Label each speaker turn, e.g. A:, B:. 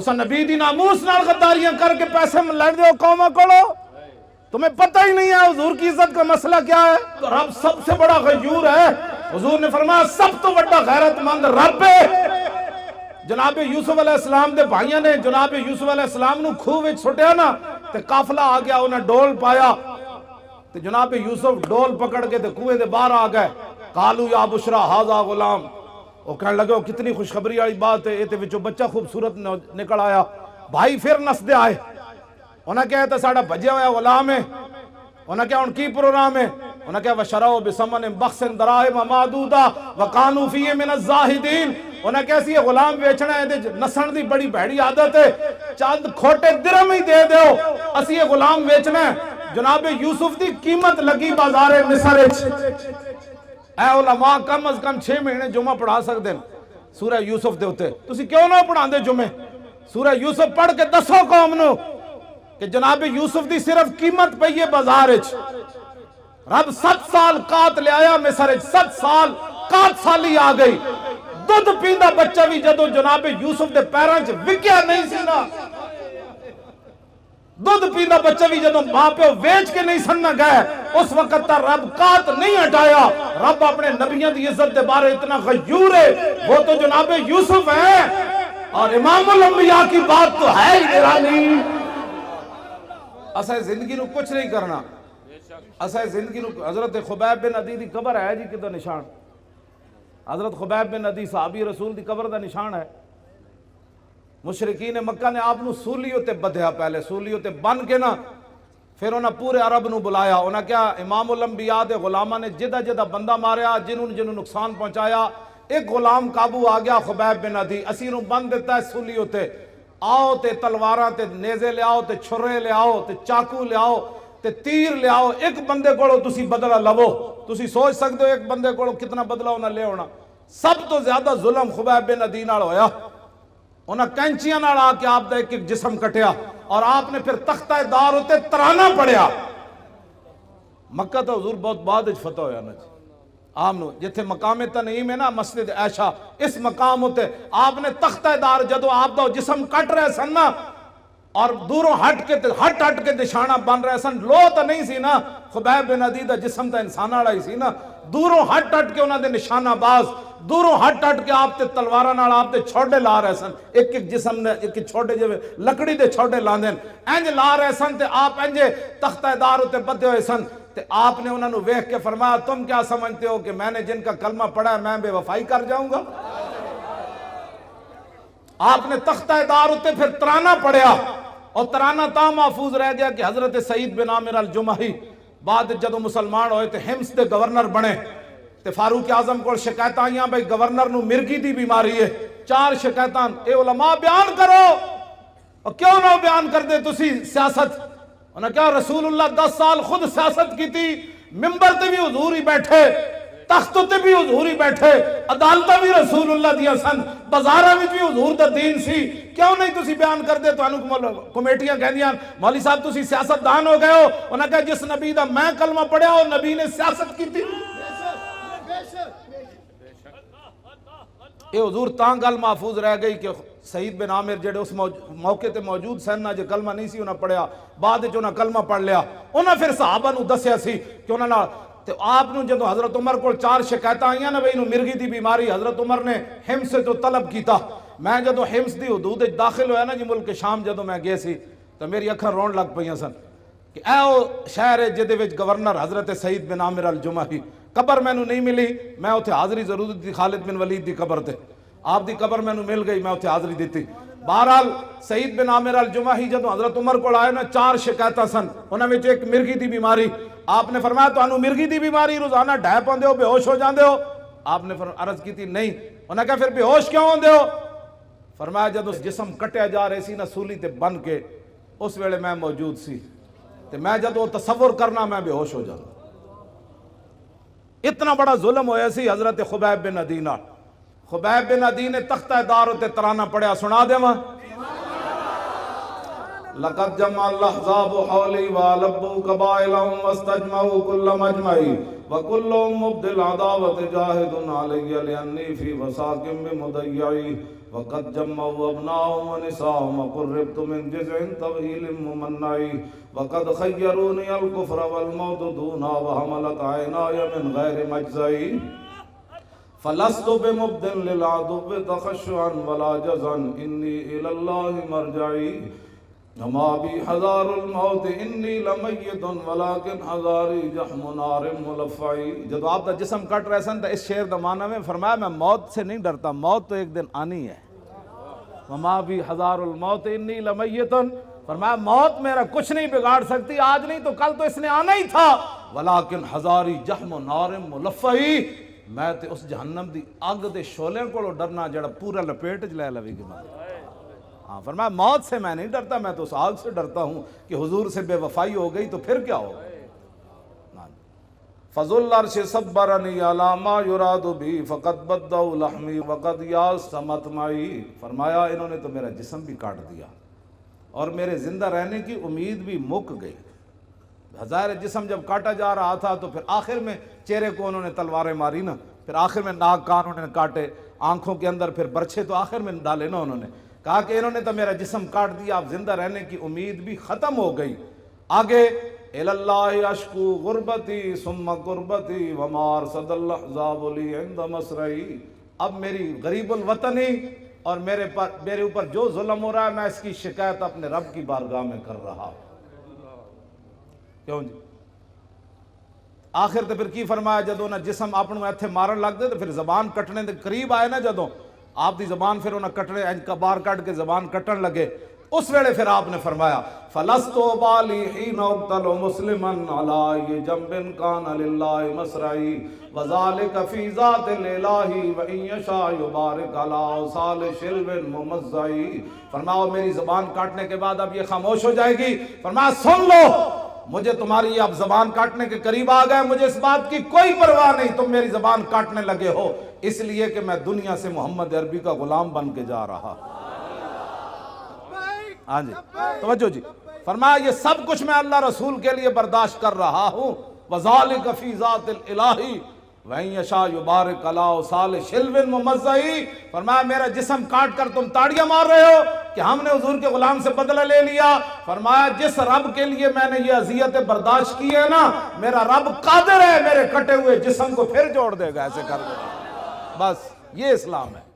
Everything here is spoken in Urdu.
A: تسا نبی دی ناموس نال غداریاں کر کے پیسے لڑ دے ہو قوماں کولو، تمہیں پتہ ہی نہیں ہے حضور کی عزت کا مسئلہ کیا ہے. تو رب سب سے بڑا غیور ہے. حضور نے فرمایا سب تو بڑا غیرت مند رب ہے. جناب یوسف علیہ السلام دے بھائیاں نے جناب یوسف علیہ السلام نو کھوہ وچ سٹیا نا تے قافلہ آ گیا، انہیں ڈول پایا تے جناب یوسف ڈول پکڑ کے تے کنویں دے باہر آ گئے. قالو یا بشرا ھذا غلام، وہ کہنے لگے وہ کتنی خوشخبری والی بات ہے، یہ وچوں بچہ خوبصورت نکل آیا. بھائی پھر نسدے آئے، انہیں کہا تو ساڑا بھجیا ہوا غلام ہے. انہیں کہا ان کی پروگرام ہے. انہیں کہا وَشَرَوْا بِثَمَنٍ بَخْسٍ دَرَاهِمَ مَعْدُودَةٍ وَكَانُوا فِيهِ مِنَ الزَّاهِدِينَ. انہیں کہا یہ غلام بیچنا ہے، نسن دی بڑی بھیڑی عادت ہے، چند کھوٹے درہم ہی دے دیو اسی یہ غلام بیچنا ہے. جناب یوسف دی قیمت لگی بازار مصر وچ. اے علماء کم از کم 6 مہینے جمعہ پڑھا سکتے ہیں سورہ یوسف دے ہوتے، تسی کیوں نہ پڑھان دے جمعے؟ سورہ یوسف پڑھ کے دسو قوم نو کہ جناب یوسف دی صرف قیمت پئی ہے بازار وچ. رب 7 سال قات لے آیا مصر وچ، 7 سال قات سالی آ گئی. دودھ پیندا بچہ بھی جدو جناب یوسف دے پیراں وچ وکیا نہیں سی نا، دودھ پیندا بچہ بھی جدو ماں پہ ویچ کے نہیں سننا گئے، اس وقت تا رب قات نہیں ہٹایا. رب اپنے نبیوں دی عزت دے بارے اتنا غیور ہے، وہ تو جناب یوسف ہے. اور امام الانبیاء کی بات تو ہے ہی نرالی. اسے زندگی نو کچھ نہیں کرنا، اسے زندگی نو. حضرت خبیب بن عدی دی قبر ہے جی کدھر نشان؟ حضرت خبیب بن عدی صحابی رسول دی قبر دا نشان ہے. مشرکین مکہ نے آپ نو سولیوں تے بدھیا، پہلے سولیوں تے بن کے نا پھر انہاں پورے عرب نو بلایا. انہاں کیا امام الانبیاء دے غلامہ نے جدہ جدہ بندہ ماریا، جنہوں نقصان پہنچایا. ایک غلام قابو آ گیا خبیب بن عدی، اسی نو بند دیتا ہے سولیوں تے. آؤ تے تلواراں تے نیزے لے آؤ تے چھرے لے آؤ تے چاقو لے آؤ تے تیر لے آؤ. ایک بندے کوڑو تسی بدلہ لو. تسی سوچ سکتے ہو ایک بندے کوڑو کتنا بدلہ انہاں لے ہونا. سب تو زیادہ ظلم خبیب بن عدی نال ہویا. انہاں کینچیاں نال آ کے آپ دا ایک ایک جسم کٹیا اور آپ نے پھر تختہ دار ہوتے ترانہ پڑھیا. مکہ تو حضور بہت بعد اچ فتح ہویا نا جی. آپ نے جتھے مقام تنعیم ہے نا مسجد عائشہ، اس مقام ہوتے آپ نے تختہ دار جدو آپ دا جسم کٹ رہے سن نا اور دوروں ہٹ کے نشانہ بن رہے سن. لو تو نہیں سی نا، خبیب بن عدی دا جسم تا انسان والا ہی سی نا. دوروں ہٹ کے انہاں دے نشانہ باز، دوروں ہٹ کے آپ تے تلواراں نال آپ تے چھوڑے لا رہے سن. ایک ایک جسم نے ایک چھوڑے جو لکڑی دے چھوڑے لاندے انج لا رہے سن تے آپ انج تختہ دار ہوتے بدھے ہوئے سن. تے آپ نے انہوں نے ویکھ کے فرمایا تم کیا سمجھتے ہو کہ میں نے جن کا کلمہ پڑھا ہے میں بے وفائی کر جاؤں گا؟ آپ نے تختہ دار ہوتے پھر ترانہ پڑھیا اور ترانہ تا محفوظ رہ گیا کہ حضرت سعید بن عامر الجمحی بعد جدو مسلمان ہوئے تے حمص دے گورنر بنے تے فاروق اعظم کو شکایت آئیاں بھئی گورنر نو مرگی دی بیماری ہے. 4 شکایتان اے علماء بیان کرو. اور کیوں نہ بیان کر دے تسی سیاست؟ انہاں کہا رسول اللہ 10 سال خود سیاست کی تھی، ممبر تے بھی حضور ہی بیٹھے، تخت تے بھی حضور ہی بیٹھے، عدالتہ بھی رسول اللہ دیا سن، بازارہ بھی حضور دا دین سی. کیوں نہیں تسی بیان کر دے؟ تو انہوں کمیٹیاں کہہ دیاں مولوی صاحب تسی سیاست دان ہو گئے ہو. انہاں کہا جس نبی دا میں کلمہ پڑھیا اور نبی نے سیاست کی تھی. اے حضور تاں گل محفوظ رہ گئی کہ سعید بن عامر جڑے اس موقع تے موجود سن نہ جو کلمہ نہیں سی انہاں پڑھیا، بعد جو انہاں کلمہ پڑھ لیا. انہاں پھر صحابہ نو دسیا سی کہ انہاں نہ تے آپ نو جدو حضرت عمر کو 4 شکایتاں آئیاں نا بھئی انہوں مرگی دی بیماری، حضرت عمر نے حمص سے تو طلب کیتا. میں جدو حمص دی حدود داخل ہویا نا جی ملک شام جدو میں گئے سی تو میری اکھاں رون لگ پئیاں سن کہ اے او شہر ہے جدے وچ گورنر حضرت سعید بن عامر الجمحی. قبر میں نو نہیں ملی، میں اتھے حاضری ضرور دی خالد بن ولید دی قبر تے، آپ دی قبر میں نو مل گئی، میں اتھے حاضری دیتی. بہرحال سعید بن عامر الجمحی جدو حضرت عمر کو آئے نا 4 شکایتاں سن، انہاں وچ ایک مرگی دی بیماری. آپ نے فرمایا تو انہوں مرگی دی بیماری روزانہ ڈھائے پاندے ہو، بے ہوش ہو جاندے ہو؟ آپ نے عرض کی تھی نہیں. انہاں کہا پھر بے ہوش کیوں ہوندے ہو؟ فرمایا جدو جسم کٹیا جا رہے سی نا سولی تے بن کے اس ویلے میں موجود سی تے میں جدو تصور کرنا میں بے ہوش ہو جانا. اتنا بڑا ظلم ہویا سی حضرت خبیب بن عدی نال. خبیب بن عدی نے تختہ دار ہوتے ترانہ پڑھیا، سنا دے ماں. لقد جمع الاحزاب حولی والبوا قبائلهم واستجمعوا كل مجمعی وكلهم مبدل عداوت جاہد علی لانی فی وساق بمضیعی وقد جمعوا ابناهم ونساهم وقربت من جزع طويل ممنعي وقد خيروني الكفر والموت دونا وحملت عيناي من غير مجزعي فلست بمبد للعدو تخشعا ولا جزعا إني إلى الله مرجعي وما بي حذار الموت انی لمیت ولیکن حذاری جحم نار ملفعی. جب آپ کا جسم کٹ رہے سن تو اس شعر دا معنی میں فرمایا میں موت سے نہیں ڈرتا، موت تو ایک دن آنی ہے. وما بی حذار الموت انی لمیت، فرمایا موت میرا کچھ نہیں بگاڑ سکتی، آج نہیں تو کل تو اس نے آنا ہی تھا. ولیکن حذاری جحم نار ملفعی، میں تے اس جہنم دی اگ دے شولے کو ڈرنا جڑا پورا لپیٹ چ لے لوی گی. ہاں فرمایا موت سے میں نہیں ڈرتا، میں تو اس آگ سے ڈرتا ہوں کہ حضور سے بے وفائی ہو گئی تو پھر کیا ہوگا. فضل العرش صبرنی علی ما یراد بی فقد بدوا لحمی وقد یاس مطمعی. فرمایا انہوں نے تو میرا جسم بھی کاٹ دیا اور میرے زندہ رہنے کی امید بھی مک گئی. ظاہر جسم جب کاٹا جا رہا تھا تو پھر آخر میں چہرے کو انہوں نے تلواریں ماری نا، پھر آخر میں ناک کان انہوں نے کاٹے، آنکھوں کے اندر پھر برچھے تو آخر میں ڈالے نا. انہوں نے کہا کہ انہوں نے تو میرا جسم کاٹ دیا، اب زندہ رہنے کی امید بھی ختم ہو گئی. آگے الاللہ اشکو غربتی ثم قربتی وما ارصد الاحزاب لی عند مسرعی. اب میری غریب الوطنی اور میرے اوپر جو ظلم ہو رہا ہے میں اس کی شکایت اپنے رب کی بارگاہ میں کر رہا. کیوں جی؟ آخر تو پھر کی فرمایا جدوں نہ جسم اپنوں ایتھے مارن لگ دے تو پھر زبان کٹنے دے قریب آئے نا، جدوں آپ دی زبان پھر انہیں کٹنے کا بار کٹ کے زبان کٹن لگے، اس ویلے پھر آپ نے فرمایا فَلَسْتُ بَالِي حِينَ اُقْتَلُ مُسْلِمًا عَلَىٰ جَنْبٍ كَانَ لِلَّهِ مَسْرَعِي وَذَلِكَ فِي ذَاتِ الْإِلَٰهِ وَإِن يَشَاء يُبَارِكْ عَلَىٰ أَوْصَالِ شِلْوٍ مُمَزَّعِي. فرمایا میری زبان کاٹنے کے بعد اب یہ خاموش ہو جائے گی. فرمایا سن لو، مجھے تمہاری اب زبان کاٹنے کے قریب آ گئے، مجھے اس بات کی کوئی پرواہ نہیں تم میری زبان کاٹنے لگے ہو، اس لیے کہ میں دنیا سے محمد عربی کا غلام بن کے جا رہا. ہاں جی توجہ جی. فرمایا یہ سب کچھ میں اللہ رسول کے لیے برداشت کر رہا ہوں. وَذَلِكَ فِي ذَاتِ الْإِلَٰهِ وَإِن يَشَاء يُبَارِكْ عَلَىٰ أَوْصَالِ شِلْوٍ مُمَزَّعِي. فرمایا میرا جسم کاٹ کر تم تاڑیاں مار رہے ہو کہ ہم نے حضور کے غلام سے بدلہ لے لیا. فرمایا جس رب کے لیے میں نے یہ اذیتیں برداشت کی ہے نا، میرا رب قادر ہے میرے کٹے ہوئے جسم کو پھر جوڑ دے گا. ایسے کر دے گا. بس یہ اسلام ہے.